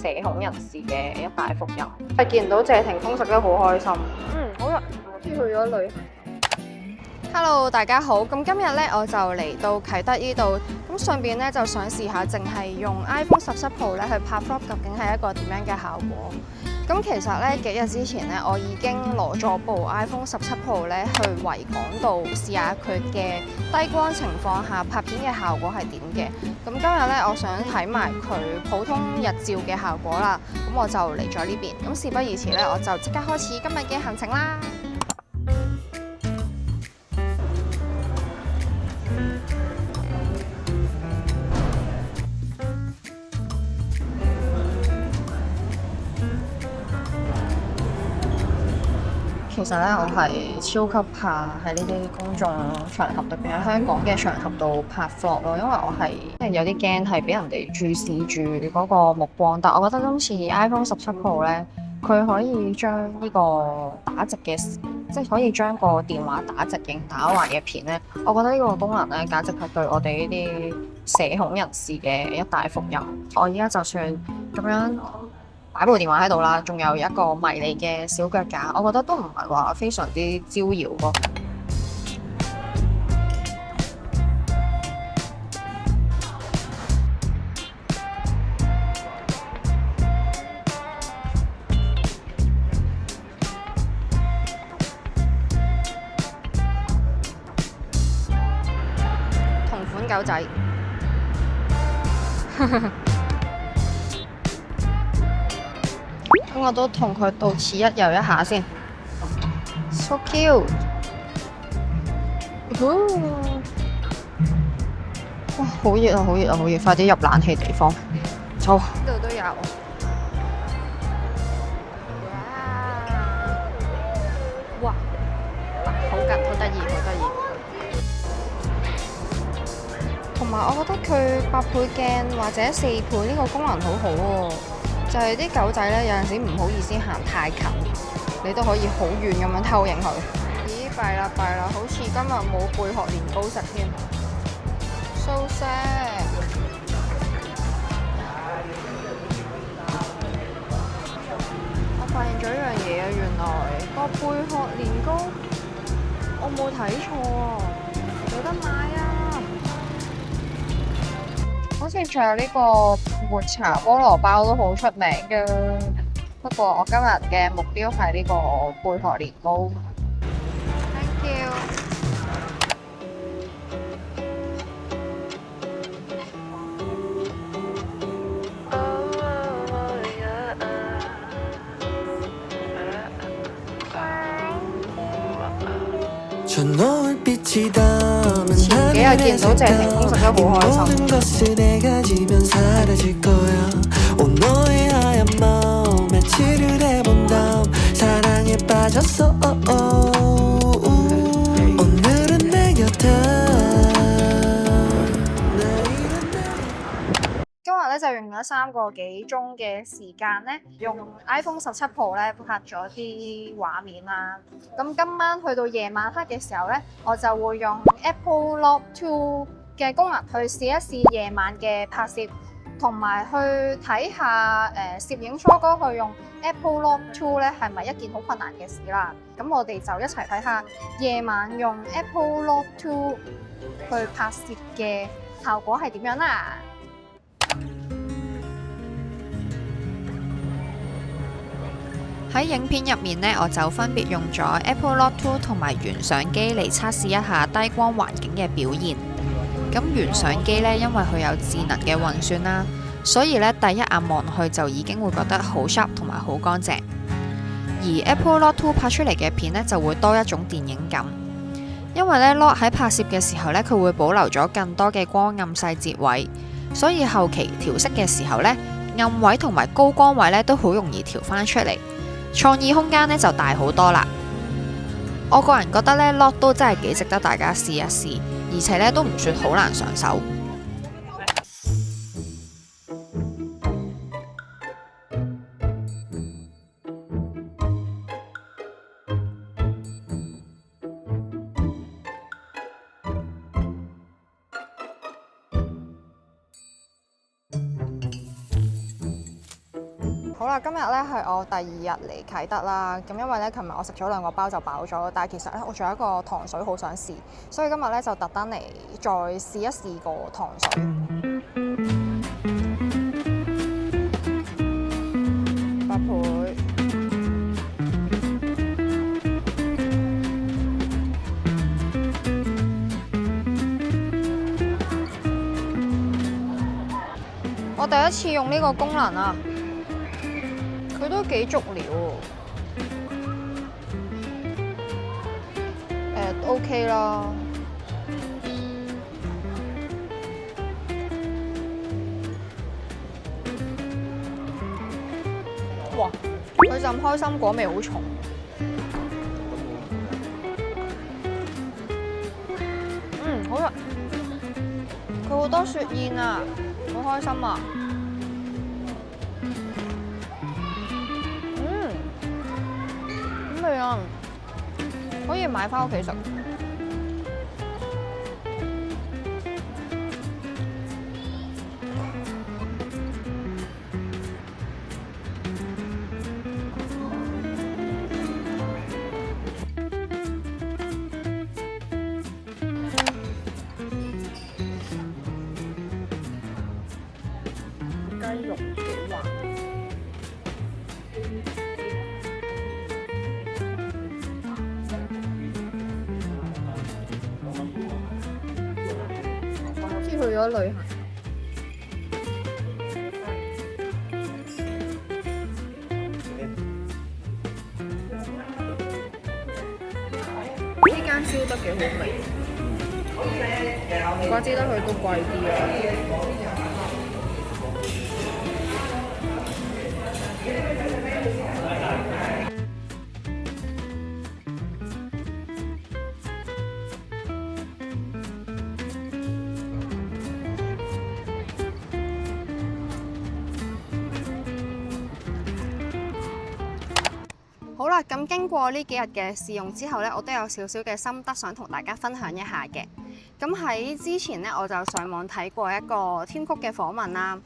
社恐人士嘅一大福音。係見到謝霆鋒食得好開心，好似去咗旅行。Hello， 大家好，咁今日咧我就嚟到啟德呢度，咁順便咧就想試下淨係用 iPhone 17 Pro 咧去拍 vlog，究竟係一個點樣嘅效果？咁其實咧幾日之前咧，我已經攞咗部 iPhone 17 Pro 咧去維港度試下佢嘅低光情況下拍片嘅效果係點嘅。咁今日咧，我想睇埋佢普通日照嘅效果啦。咁我就嚟咗呢邊。咁事不宜遲咧，我就即刻開始今日嘅行程啦。其實咧，我係超級怕喺呢啲公眾場合，特別喺香港嘅場合度拍 vlog 咯，因為我係有啲驚係俾人哋注視住嗰個目光。但我覺得今次 iPhone 17 Pro 咧，佢可以將呢個打直嘅，即係可以將個電話打直影打橫嘅片咧，我覺得呢個功能咧，簡直係對我哋呢啲社恐人士嘅一大福音。我而家就算咁樣擺部電話喺度啦，仲有一個迷你嘅小腳架，我覺得都唔係話非常之招搖咯。同款狗仔。咁我都同佢到此一遊一下先。So cute！哇，好熱啊！好熱啊！好熱！快啲入冷氣地方。走。呢度都有。哇！好得意，好得意。同埋我覺得佢8倍鏡或者4倍呢個功能好好喎。就係啲狗仔咧，有陣時唔好意思行太近，你都可以好遠咁樣偷影佢。咦，弊啦，好似今日冇貝殼年糕食添。So sad！ 我發現咗一樣嘢啊，原來個貝殼年糕我冇睇錯啊，有得買啊！好似仲有呢個抹茶菠蘿包都好出名嘅，不過我今日嘅目標係呢個貝殼年糕。Thank you。前幾日見到謝霆鋒食得好開心。今日咧就用咗3個幾鐘嘅時間咧，用 iPhone 17 Pro 咧拍咗啲畫面啦。咁今晚去到夜晚黑嘅時候咧，我就會用 Apple Log 2嘅功能去試一試夜晚嘅拍攝，同埋去睇下攝影初哥去用 Apple Log 2咧係咪一件好困難嘅事啦。咁我哋就一齊睇下夜晚用 Apple Log 2去拍攝嘅效果係點樣啦。喺影片入面呢，我就分別用咗 Apple Log 2同埋原相機嚟測試一下低光環境嘅表現。咁原相機呢，因為佢有智能嘅運算啦，所以呢第一眼望落去就已經會覺得好 sharp 同埋好乾淨。而 Apple Log 2拍出嚟嘅片呢，就會多一種電影感，因為呢 Log 喺拍攝嘅時候呢，佢會保留咗更多嘅光暗細節位，所以後期調色嘅時候呢，暗位同埋高光位呢，都好容易調翻出嚟。創意空間咧就大好多啦！我個人覺得咧 Log 都真係幾值得大家試一試，而且咧都唔算好難上手。好啦，今日咧係我第2日嚟啟德啦。咁因為咧，琴日我食咗2個包就飽咗，但係其實咧我仲有一個糖水好想試，所以今日咧就特登嚟再試一試個糖水。8倍。我第一次用呢個功能啊！佢都幾足料喎，OK 啦。哇！佢陣開心果味好重。好啦，佢好多雪燕啊，好開心啊！可以買返屋企食。雞肉幾滑。去咗旅行，呢間燒得幾好味，怪之得佢都貴啲啊！好啦，咁經過呢幾日嘅試用之後呢，我都有少少嘅心得想同大家分享一下嘅。咁喺之前呢，我就上網睇過一個Tim Cook嘅訪問啦。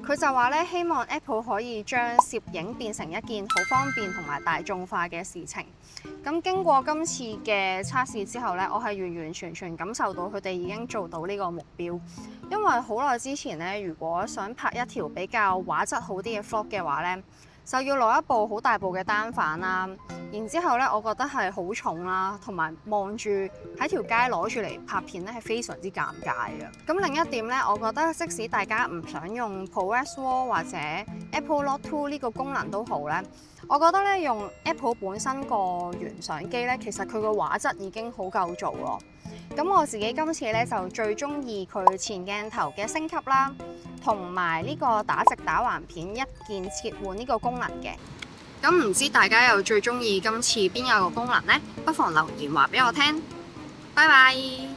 佢就話呢，希望 Apple 可以將攝影變成一件好方便同埋大眾化嘅事情。咁經過今次嘅測試之後呢，我係完完全全感受到佢哋已經做到呢個目標。因為好耐之前呢，如果想拍一條比較畫質好啲嘅 vlog 嘅話呢，就要攞一部好大部嘅單反啦，然之後咧，我覺得係好重啦，同埋望住喺條街攞住嚟拍片咧，係非常之尷尬嘅。咁另一點咧，我覺得即使大家唔想用 ProRes RAW 或者 Apple Log 2呢個功能都好咧，我覺得咧用 Apple 本身個原相機咧，其實佢個畫質已經好夠做咯。咁我自己今次咧就最中意佢前鏡頭嘅升級啦，同埋呢個打直打橫片一鍵切換呢個功能嘅。咁唔知大家又最中意今次邊有個功能呢？不妨留言話俾我聽。拜拜。